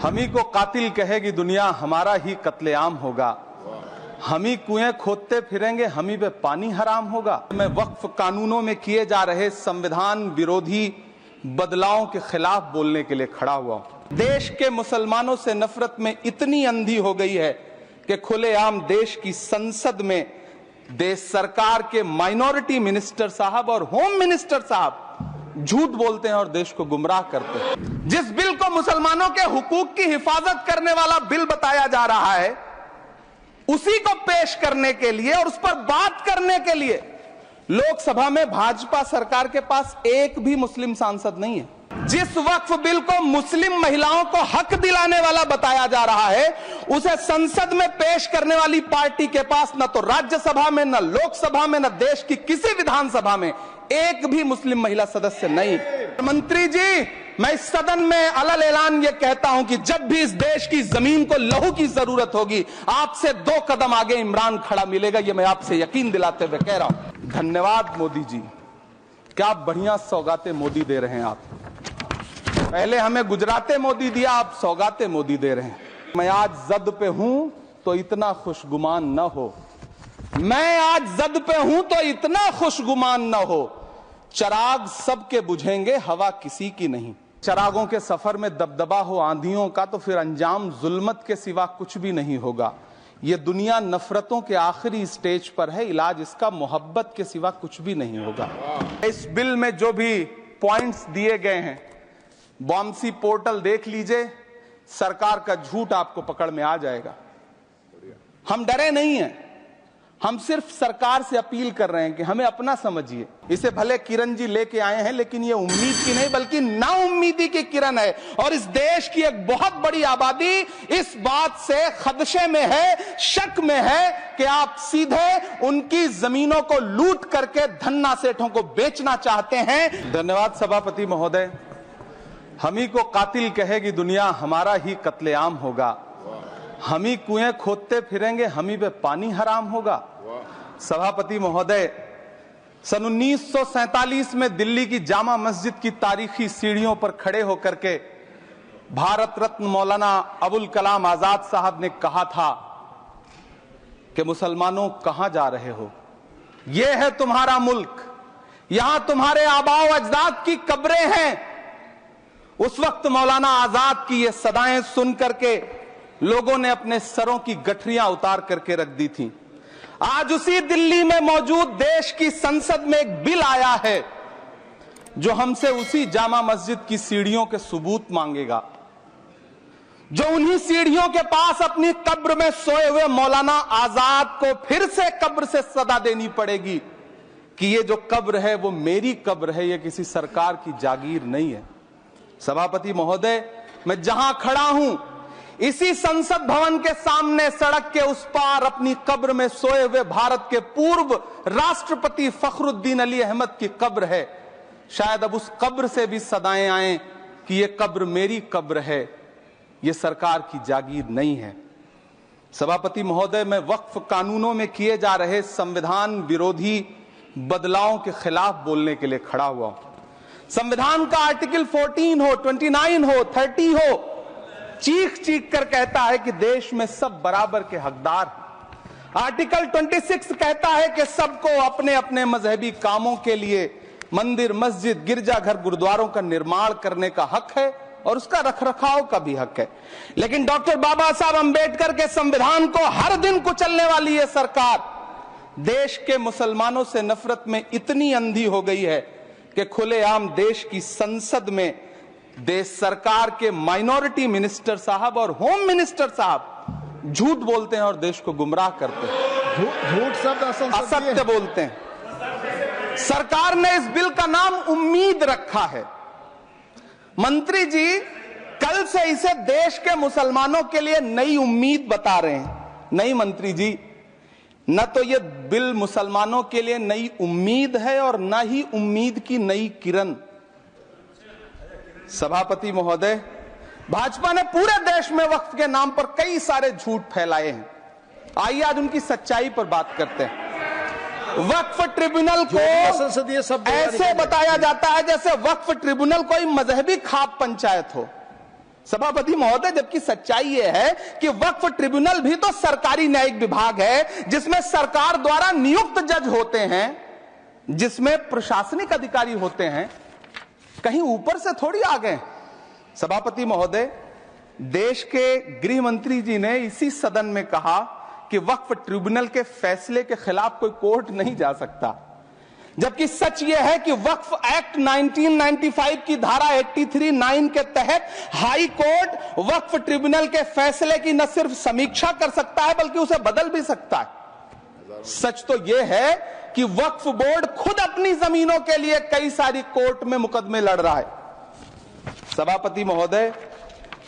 हम ही को कातिल कहेगी दुनिया, हमारा ही कत्लेआम होगा। हम ही कुएं खोदते फिरेंगे, हम ही पे पानी हराम होगा। मैं वक्फ कानूनों में किए जा रहे संविधान विरोधी बदलावों के खिलाफ बोलने के लिए खड़ा हुआ हूं। देश के मुसलमानों से नफरत में इतनी अंधी हो गई है कि खुलेआम देश की संसद में देश सरकार के माइनॉरिटी मिनिस्टर साहब और होम मिनिस्टर साहब झूठ बोलते हैं और देश को गुमराह करते हैं। जिस बिल को मुसलमानों के हुकूक की हिफाजत करने वाला बिल बताया जा रहा है, उसी को पेश करने के लिए और उस पर बात करने के लिए लोकसभा में भाजपा सरकार के पास एक भी मुस्लिम सांसद नहीं है। जिस वक्फ बिल को मुस्लिम महिलाओं को हक दिलाने वाला बताया जा रहा है, उसे संसद में पेश करने वाली पार्टी के पास न तो राज्यसभा में, न लोकसभा में, न देश की किसी विधानसभा में एक भी मुस्लिम महिला सदस्य नहीं। मंत्री जी, मैं इस सदन में अलल ऐलान ये कहता हूं कि जब भी इस देश की जमीन को लहू की जरूरत होगी, आपसे 2 कदम आगे इमरान खड़ा मिलेगा। ये मैं आपसे यकीन दिलाते हुए कह रहा हूं। धन्यवाद मोदी जी, क्या बढ़िया सौगातें मोदी दे रहे हैं आप। पहले हमें गुजराते मोदी दिया, आप सौगातें मोदी दे रहे हैं। मैं आज जद पे हूं तो इतना खुशगुमान न हो, मैं आज जद पे हूं तो इतना खुशगुमान न हो। चराग सबके बुझेंगे, हवा किसी की नहीं। चरागों के सफर में दबदबा हो आंधियों का तो फिर अंजाम जुल्मत के सिवा कुछ भी नहीं होगा। ये दुनिया नफरतों के आखिरी स्टेज पर है, इलाज इसका मोहब्बत के सिवा कुछ भी नहीं होगा। इस बिल में जो भी पॉइंट्स दिए गए हैं, बॉम्सी पोर्टल देख लीजिए, सरकार का झूठ आपको पकड़ में आ जाएगा। हम डरे नहीं हैं, हम सिर्फ सरकार से अपील कर रहे हैं कि हमें अपना समझिए। इसे भले किरण जी लेके आए हैं, लेकिन ये उम्मीद की नहीं बल्कि नाउम्मीदी की किरण है। और इस देश की एक बहुत बड़ी आबादी इस बात से खदशे में है, शक में है कि आप सीधे उनकी जमीनों को लूट करके धन्ना सेठों को बेचना चाहते हैं। धन्यवाद सभापति महोदय। हम ही को कातिल कहेगी दुनिया, हमारा ही कत्लेआम होगा। हम ही कुएं खोदते फिरेंगे, हम ही पे पानी हराम होगा। सभापति महोदय, सन 1947 में दिल्ली की जामा मस्जिद की तारीखी सीढ़ियों पर खड़े होकर के भारत रत्न मौलाना अबुल कलाम आजाद साहब ने कहा था कि मुसलमानों कहां जा रहे हो, यह है तुम्हारा मुल्क, यहां तुम्हारे आबाओ अजदाद की कब्रें हैं। उस वक्त मौलाना आजाद की ये सदाएं सुन करके लोगों ने अपने सरों की गठरियां उतार करके रख दी थी। आज उसी दिल्ली में मौजूद देश की संसद में एक बिल आया है जो हमसे उसी जामा मस्जिद की सीढ़ियों के सबूत मांगेगा, जो उन्हीं सीढ़ियों के पास अपनी कब्र में सोए हुए मौलाना आजाद को फिर से कब्र से सदा देनी पड़ेगी कि ये जो कब्र है वो मेरी कब्र है, ये किसी सरकार की जागीर नहीं है। सभापति महोदय, मैं जहां खड़ा हूं, इसी संसद भवन के सामने सड़क के उस पार अपनी कब्र में सोए हुए भारत के पूर्व राष्ट्रपति फखरुद्दीन अली अहमद की कब्र है। शायद अब उस कब्र से भी सदाएं आए कि ये कब्र मेरी कब्र है, ये सरकार की जागीर नहीं है। सभापति महोदय, मैं वक्फ कानूनों में किए जा रहे संविधान विरोधी बदलावों के खिलाफ बोलने के लिए खड़ा हुआ हूं। संविधान का आर्टिकल 14 हो, 29 हो, 30 हो, चीख चीख कर कहता है कि देश में सब बराबर के हकदार हैं। आर्टिकल 26 कहता है कि सबको अपने अपने मजहबी कामों के लिए मंदिर, मस्जिद, गिरजाघर, गुरुद्वारों का निर्माण करने का हक है और उसका रखरखाव का भी हक है। लेकिन डॉक्टर बाबा साहब अंबेडकर के संविधान को हर दिन कुचलने वाली ये सरकार देश के मुसलमानों से नफरत में इतनी अंधी हो गई है कि खुलेआम देश की संसद में देश सरकार के माइनॉरिटी मिनिस्टर साहब और होम मिनिस्टर साहब झूठ बोलते हैं और देश को गुमराह करते हैं। झूठ शब्द असत्य बोलते हैं। सरकार ने इस बिल का नाम उम्मीद रखा है। मंत्री जी, कल से इसे देश के मुसलमानों के लिए नई उम्मीद बता रहे हैं। नहीं मंत्री जी, न तो यह बिल मुसलमानों के लिए नई उम्मीद है और न ही उम्मीद की नई किरण। सभापति महोदय, भाजपा ने पूरे देश में वक्फ के नाम पर कई सारे झूठ फैलाए हैं। आइए आज उनकी सच्चाई पर बात करते हैं। वक्फ ट्रिब्यूनल को ऐसे बताया जाता है जैसे वक्फ ट्रिब्यूनल कोई मजहबी खाप पंचायत हो। सभापति महोदय, जबकि सच्चाई यह है कि वक्फ ट्रिब्यूनल भी तो सरकारी न्यायिक विभाग है, जिसमें सरकार द्वारा नियुक्त जज होते हैं, जिसमें प्रशासनिक अधिकारी होते हैं, कहीं ऊपर से थोड़ी आ गए। सभापति महोदय, देश के गृह मंत्री जी ने इसी सदन में कहा कि वक्फ ट्रिब्यूनल के फैसले के खिलाफ कोई कोर्ट नहीं जा सकता, जबकि सच यह है कि वक्फ एक्ट 1995 की धारा 83(9) के तहत हाई कोर्ट वक्फ ट्रिब्यूनल के फैसले की न सिर्फ समीक्षा कर सकता है बल्कि उसे बदल भी सकता है। सच तो यह है कि वक्फ बोर्ड खुद अपनी जमीनों के लिए कई सारी कोर्ट में मुकदमे लड़ रहा है। सभापति महोदय,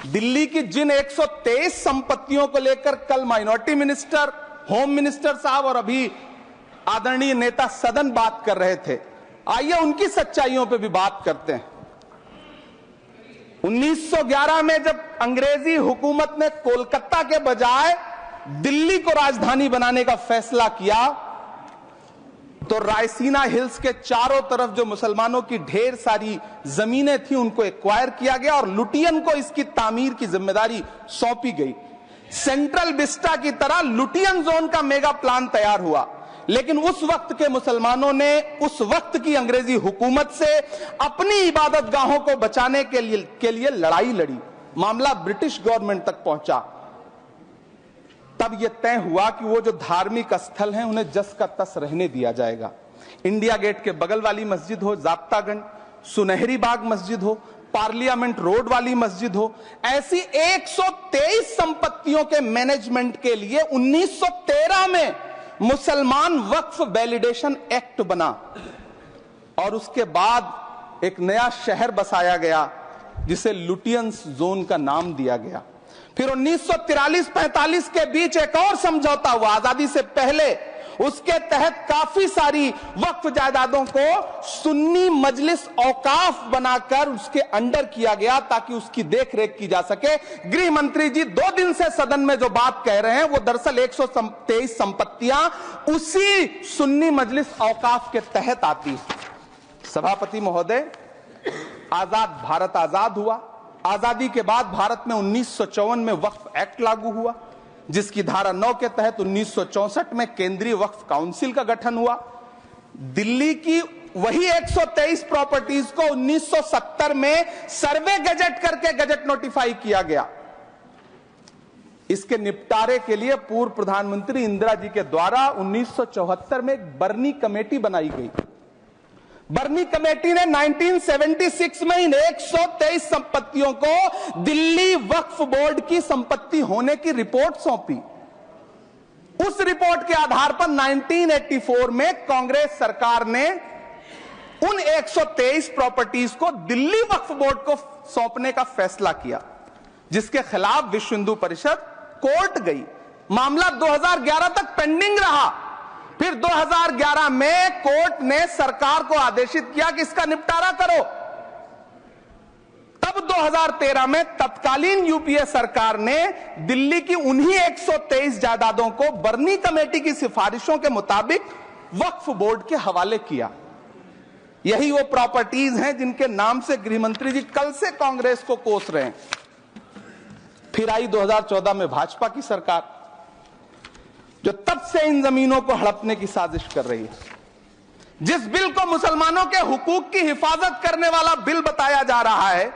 दिल्ली की जिन 123 संपत्तियों को लेकर कल माइनॉरिटी मिनिस्टर, होम मिनिस्टर साहब और अभी आदरणीय नेता सदन बात कर रहे थे, आइए उनकी सच्चाइयों पे भी बात करते हैं। 1911 में जब अंग्रेजी हुकूमत ने कोलकाता के बजाय दिल्ली को राजधानी बनाने का फैसला किया, तो रायसीना हिल्स के चारों तरफ जो मुसलमानों की ढेर सारी जमीनें थी उनको एक्वायर किया गया और लुटियन को इसकी तामीर की जिम्मेदारी सौंपी गई। सेंट्रल विस्टा की तरह लुटियन जोन का मेगा प्लान तैयार हुआ, लेकिन उस वक्त के मुसलमानों ने उस वक्त की अंग्रेजी हुकूमत से अपनी इबादत गाहों को बचाने के लिए लड़ाई लड़ी। मामला ब्रिटिश गवर्नमेंट तक पहुंचा। तब यह तय हुआ कि वो जो धार्मिक स्थल हैं उन्हें जस का तस रहने दिया जाएगा। इंडिया गेट के बगल वाली मस्जिद हो, जाब्तागंज, सुनहरी बाग मस्जिद हो, पार्लियामेंट रोड वाली मस्जिद हो, ऐसी 123 संपत्तियों के मैनेजमेंट के लिए 1913 में मुसलमान वक्फ वैलिडेशन एक्ट बना और उसके बाद एक नया शहर बसाया गया जिसे लुटियंस जोन का नाम दिया गया। फिर 1943-45 के बीच एक और समझौता हुआ आजादी से पहले, उसके तहत काफी सारी वक्फ जायदादों को सुन्नी मजलिस औकाफ बनाकर उसके अंडर किया गया ताकि उसकी देखरेख की जा सके। गृह मंत्री जी 2 दिन से सदन में जो बात कह रहे हैं वो दरअसल 123 संपत्तियां उसी सुन्नी मजलिस औकाफ के तहत आती है। सभापति महोदय, आजाद भारत आजाद हुआ। आजादी के बाद भारत में 1954 में वक्फ एक्ट लागू हुआ, जिसकी धारा 9 के तहत 1964 में केंद्रीय वक्फ काउंसिल का गठन हुआ। दिल्ली की वही 123 प्रॉपर्टीज को 1970 में सर्वे गजट करके गजट नोटिफाई किया गया। इसके निपटारे के लिए पूर्व प्रधानमंत्री इंदिरा जी के द्वारा 1974 में एक बर्नी कमेटी बनाई गई। बर्नी कमेटी ने 1976 में इन 123 संपत्तियों को दिल्ली वक्फ बोर्ड की संपत्ति होने की रिपोर्ट सौंपी। उस रिपोर्ट के आधार पर 1984 में कांग्रेस सरकार ने उन 123 प्रॉपर्टीज को दिल्ली वक्फ बोर्ड को सौंपने का फैसला किया, जिसके खिलाफ विश्व हिंदू परिषद कोर्ट गई। मामला 2011 तक पेंडिंग रहा। फिर 2011 में कोर्ट ने सरकार को आदेशित किया कि इसका निपटारा करो। तब 2013 में तत्कालीन यूपीए सरकार ने दिल्ली की उन्हीं 123 जायदादों को बर्नी कमेटी की सिफारिशों के मुताबिक वक्फ बोर्ड के हवाले किया। यही वो प्रॉपर्टीज हैं जिनके नाम से गृह मंत्री जी कल से कांग्रेस को कोस रहे हैं। फिर आई 2014 में भाजपा की सरकार, जो तब से इन जमीनों को हड़पने की साजिश कर रही है। जिस बिल को मुसलमानों के हुकूक की हिफाजत करने वाला बिल बताया जा रहा है,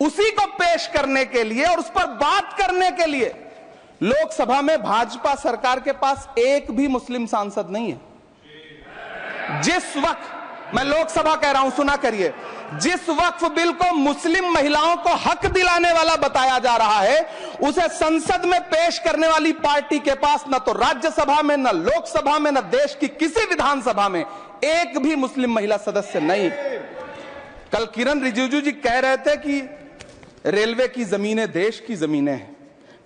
उसी को पेश करने के लिए और उस पर बात करने के लिए लोकसभा में भाजपा सरकार के पास एक भी मुस्लिम सांसद नहीं है। जिस वक्त, मैं लोकसभा कह रहा हूं, सुना करिए, जिस वक्फ बिल को मुस्लिम महिलाओं को हक दिलाने वाला बताया जा रहा है, उसे संसद में पेश करने वाली पार्टी के पास न तो राज्यसभा में, न लोकसभा में, न देश की किसी विधानसभा में एक भी मुस्लिम महिला सदस्य नहीं। कल किरण रिजिजू जी कह रहे थे कि रेलवे की जमीनें देश की जमीनें हैं,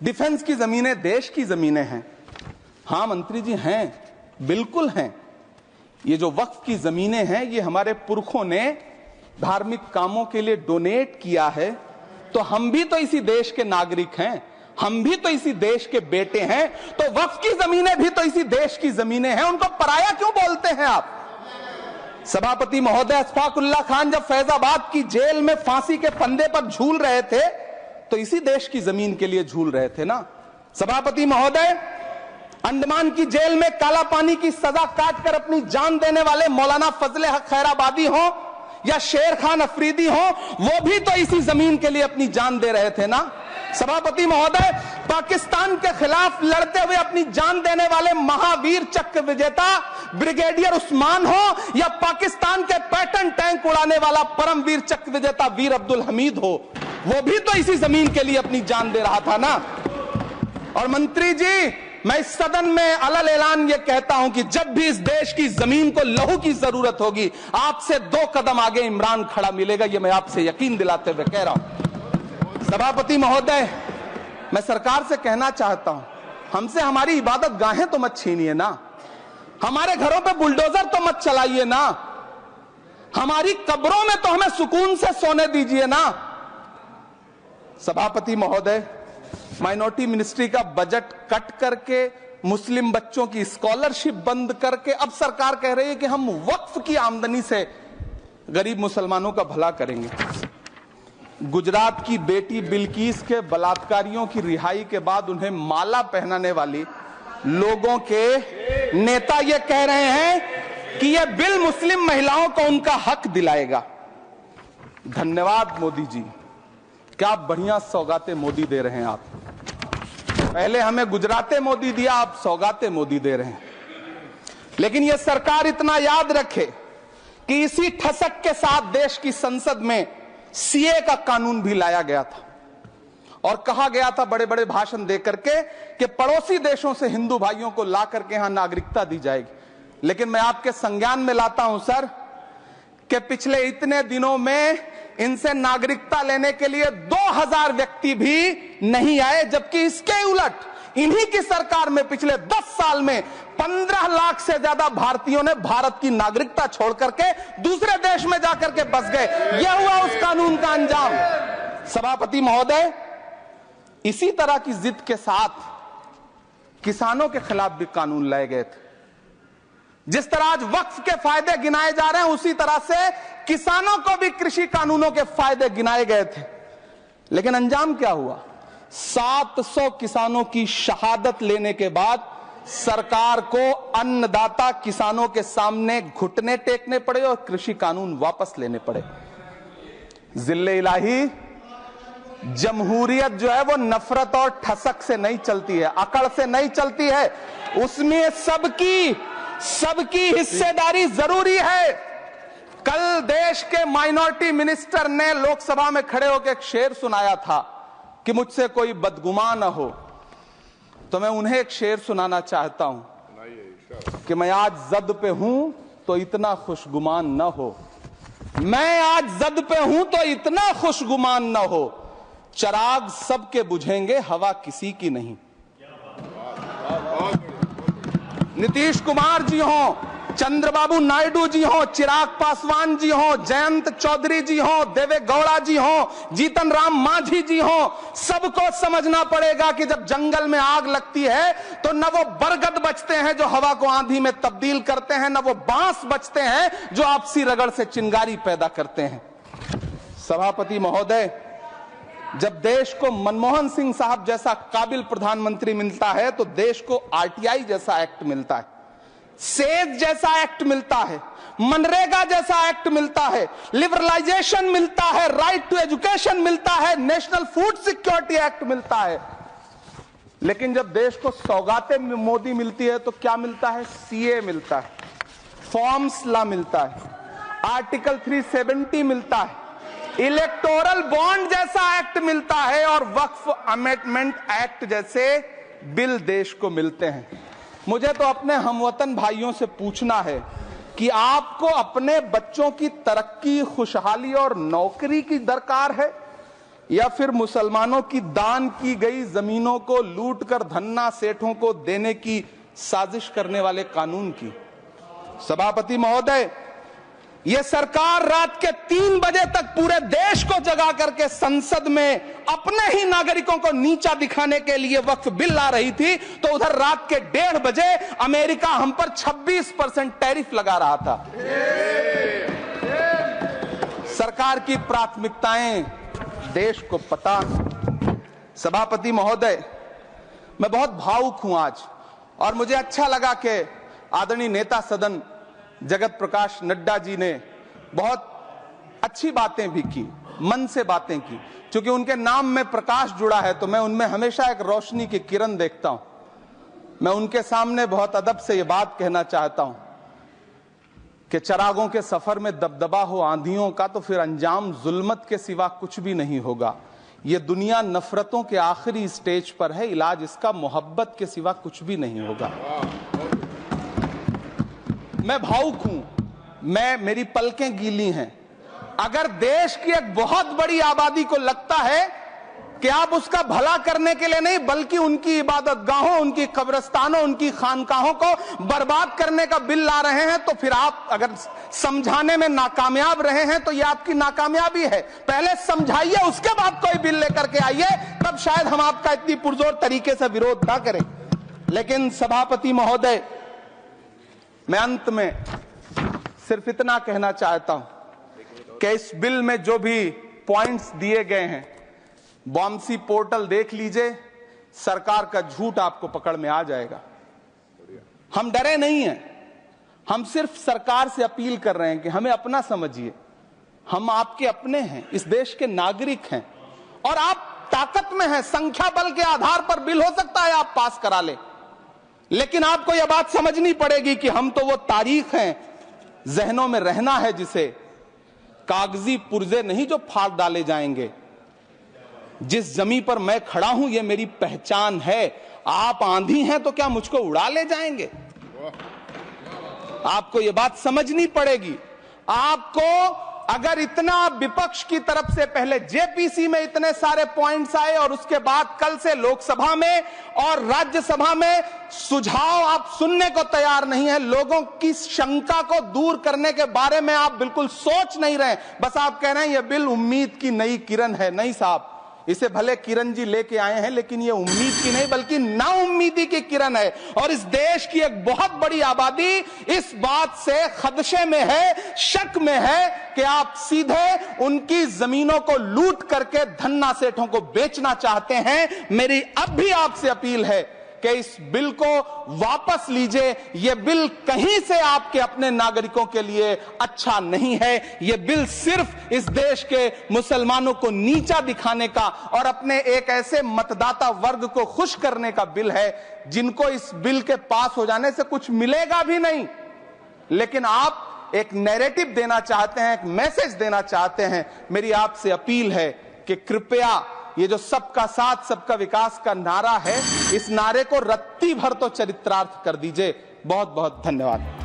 डिफेंस की जमीनें देश की जमीनें हैं। हां मंत्री जी, हैं, बिल्कुल हैं। ये जो वक्फ की जमीनें हैं, ये हमारे पुरखों ने धार्मिक कामों के लिए डोनेट किया है, तो हम भी तो इसी देश के नागरिक हैं, हम भी तो इसी देश के बेटे हैं, तो वक्फ की जमीनें भी तो इसी देश की जमीनें हैं। उनको पराया क्यों बोलते हैं आप? सभापति महोदय, अशफाकुल्लाह खान जब फैजाबाद की जेल में फांसी के फंदे पर झूल रहे थे, तो इसी देश की जमीन के लिए झूल रहे थे ना। सभापति महोदय, अंडमान की जेल में काला पानी की सजा काटकर अपनी जान देने वाले मौलाना फजले हक खैराबादी हो या शेर खान अफरीदी हो, वो भी तो इसी जमीन के लिए अपनी जान दे रहे थे ना। सभापति महोदय, पाकिस्तान के खिलाफ लड़ते हुए अपनी जान देने वाले महावीर चक्र विजेता ब्रिगेडियर उस्मान हो या पाकिस्तान के पैटर्न टैंक उड़ाने वाला परमवीर चक्र विजेता वीर अब्दुल हमीद हो, वो भी तो इसी जमीन के लिए अपनी जान दे रहा था ना। और मंत्री जी, मैं इस सदन में अलग ऐलान ये कहता हूं कि जब भी इस देश की जमीन को लहू की जरूरत होगी, आपसे 2 कदम आगे इमरान खड़ा मिलेगा, ये मैं आपसे यकीन दिलाते हुए कह रहा हूं। सभापति महोदय, मैं सरकार से कहना चाहता हूं, हमसे हमारी इबादत गाहें तो मत छीनिए ना, हमारे घरों पे बुलडोजर तो मत चलाइए ना, हमारी कब्रों में तो हमें सुकून से सोने दीजिए ना। सभापति महोदय, माइनॉरिटी मिनिस्ट्री का बजट कट करके, मुस्लिम बच्चों की स्कॉलरशिप बंद करके अब सरकार कह रही है कि हम वक्फ की आमदनी से गरीब मुसलमानों का भला करेंगे। गुजरात की बेटी बिल्किस के बलात्कारियों की रिहाई के बाद उन्हें माला पहनाने वाली लोगों के नेता ये कह रहे हैं कि यह बिल मुस्लिम महिलाओं को उनका हक दिलाएगा। धन्यवाद मोदी जी, क्या बढ़िया सौगातें मोदी दे रहे हैं आप। पहले हमें गुजराते मोदी दिया, आप सौगातें मोदी दे रहे हैं। लेकिन यह सरकार इतना याद रखे कि इसी ठसक के साथ देश की संसद में सीए का कानून भी लाया गया था और कहा गया था बड़े बड़े भाषण देकर के कि पड़ोसी देशों से हिंदू भाइयों को ला करके यहां नागरिकता दी जाएगी। लेकिन मैं आपके संज्ञान में लाता हूं सर कि पिछले इतने दिनों में इनसे नागरिकता लेने के लिए 2000 व्यक्ति भी नहीं आए, जबकि इसके उलट इन्हीं की सरकार में पिछले 10 साल में 15 लाख से ज्यादा भारतीयों ने भारत की नागरिकता छोड़ करके दूसरे देश में जाकर के बस गए। यह हुआ उस कानून का अंजाम। सभापति महोदय, इसी तरह की जिद के साथ किसानों के खिलाफ भी कानून लाए गए थे। जिस तरह आज वक्फ के फायदे गिनाए जा रहे हैं, उसी तरह से किसानों को भी कृषि कानूनों के फायदे गिनाए गए थे। लेकिन अंजाम क्या हुआ? 700 किसानों की शहादत लेने के बाद सरकार को अन्नदाता किसानों के सामने घुटने टेकने पड़े और कृषि कानून वापस लेने पड़े। जिल्ले इलाही, जमहूरियत जो है वो नफरत और ठसक से नहीं चलती है, अकड़ से नहीं चलती है, उसमें सबकी हिस्सेदारी जरूरी है। कल देश के माइनॉरिटी मिनिस्टर ने लोकसभा में खड़े होकर एक शेर सुनाया था कि मुझसे कोई बदगुमा न हो, तो मैं उन्हें एक शेर सुनाना चाहता हूं कि मैं आज जद पे हूं तो इतना खुशगुमान न हो, मैं आज जद पे हूं तो इतना खुशगुमान न हो, चराग सबके बुझेंगे हवा किसी की नहीं। नीतीश कुमार जी हो, चंद्रबाबू नायडू जी हो, चिराग पासवान जी हो, जयंत चौधरी जी हो, देवे गौड़ा जी हो, जीतन राम मांझी जी हो, सबको समझना पड़ेगा कि जब जंगल में आग लगती है तो न वो बरगद बचते हैं जो हवा को आंधी में तब्दील करते हैं, न वो बांस बचते हैं जो आपसी रगड़ से चिंगारी पैदा करते हैं। सभापति महोदय, जब देश को मनमोहन सिंह साहब जैसा काबिल प्रधानमंत्री मिलता है तो देश को आरटीआई जैसा एक्ट मिलता है, सेज जैसा एक्ट मिलता है, मनरेगा जैसा एक्ट मिलता है, लिबरलाइजेशन मिलता है, राइट टू एजुकेशन मिलता है, नेशनल फूड सिक्योरिटी एक्ट मिलता है। लेकिन जब देश को सौगातें मोदी मिलती है तो क्या मिलता है? सीए मिलता है, फॉर्म्स लॉ मिलता है, आर्टिकल 370 मिलता है, इलेक्टोरल बॉन्ड जैसा एक्ट मिलता है और वक्फ अमेंडमेंट एक्ट जैसे बिल देश को मिलते हैं। मुझे तो अपने हमवतन भाइयों से पूछना है कि आपको अपने बच्चों की तरक्की, खुशहाली और नौकरी की दरकार है या फिर मुसलमानों की दान की गई जमीनों को लूटकर धन्ना सेठों को देने की साजिश करने वाले कानून की? सभापति महोदय, यह सरकार रात के 3 बजे तक पूरे देश को जगा करके संसद में अपने ही नागरिकों को नीचा दिखाने के लिए वक्फ बिल ला रही थी, तो उधर रात के 1:30 बजे अमेरिका हम पर 26% टैरिफ लगा रहा था। सरकार की प्राथमिकताएं देश को पता सभापति महोदय, मैं बहुत भावुक हूं आज, और मुझे अच्छा लगा कि आदरणीय नेता सदन जगत प्रकाश नड्डा जी ने बहुत अच्छी बातें भी की, मन से बातें की। क्योंकि उनके नाम में प्रकाश जुड़ा है तो मैं उनमें हमेशा एक रोशनी की किरण देखता हूं। मैं उनके सामने बहुत अदब से ये बात कहना चाहता हूं कि चरागों के सफर में दबदबा हो आंधियों का तो फिर अंजाम जुल्मत के सिवा कुछ भी नहीं होगा। ये दुनिया नफरतों के आखिरी स्टेज पर है, इलाज इसका मोहब्बत के सिवा कुछ भी नहीं होगा। मैं भावुक हूं, मेरी पलकें गीली हैं। अगर देश की एक बहुत बड़ी आबादी को लगता है कि आप उसका भला करने के लिए नहीं बल्कि उनकी इबादतगाहों, उनकी कब्रिस्तानों, उनकी खानकाहों को बर्बाद करने का बिल ला रहे हैं, तो फिर आप अगर समझाने में नाकामयाब रहे हैं तो यह आपकी नाकामयाबी है। पहले समझाइए, उसके बाद कोई बिल लेकर के आइए, तब शायद हम आपका इतनी पुरजोर तरीके से विरोध ना करें। लेकिन सभापति महोदय, मैं अंत में सिर्फ इतना कहना चाहता हूं कि इस बिल में जो भी पॉइंट्स दिए गए हैं, बॉम्सी पोर्टल देख लीजिए, सरकार का झूठ आपको पकड़ में आ जाएगा। हम डरे नहीं हैं, हम सिर्फ सरकार से अपील कर रहे हैं कि हमें अपना समझिए। हम आपके अपने हैं, इस देश के नागरिक हैं, और आप ताकत में हैं। संख्या बल के आधार पर बिल हो सकता है आप पास करा ले, लेकिन आपको यह बात समझनी पड़ेगी कि हम तो वो तारीख हैं, जहनों में रहना है जिसे, कागजी पुर्जे नहीं जो फाड़ डाले जाएंगे। जिस जमीन पर मैं खड़ा हूं ये मेरी पहचान है। आप आंधी हैं तो क्या मुझको उड़ा ले जाएंगे? आपको यह बात समझनी पड़ेगी। आपको अगर इतना विपक्ष की तरफ से पहले जेपीसी में इतने सारे पॉइंट्स आए और उसके बाद कल से लोकसभा में और राज्यसभा में सुझाव आप सुनने को तैयार नहीं है, लोगों की शंका को दूर करने के बारे में आप बिल्कुल सोच नहीं रहे, बस आप कह रहे हैं यह बिल उम्मीद की नई किरण है। नहीं साहब, इसे भले किरण जी लेके आए हैं, लेकिन ये उम्मीद की नहीं बल्कि नाउम्मीदी की किरण है। और इस देश की एक बहुत बड़ी आबादी इस बात से खदशे में है, शक में है कि आप सीधे उनकी जमीनों को लूट करके धन्ना सेठों को बेचना चाहते हैं। मेरी अब भी आपसे अपील है कि इस बिल को वापस लीजिए। यह बिल कहीं से आपके अपने नागरिकों के लिए अच्छा नहीं है। यह बिल सिर्फ इस देश के मुसलमानों को नीचा दिखाने का और अपने एक ऐसे मतदाता वर्ग को खुश करने का बिल है जिनको इस बिल के पास हो जाने से कुछ मिलेगा भी नहीं। लेकिन आप एक नैरेटिव देना चाहते हैं, एक मैसेज देना चाहते हैं। मेरी आपसे अपील है कि कृपया ये जो सबका साथ सबका विकास का नारा है, इस नारे को रत्ती भर तो चरित्रार्थ कर दीजिए। बहुत बहुत धन्यवाद।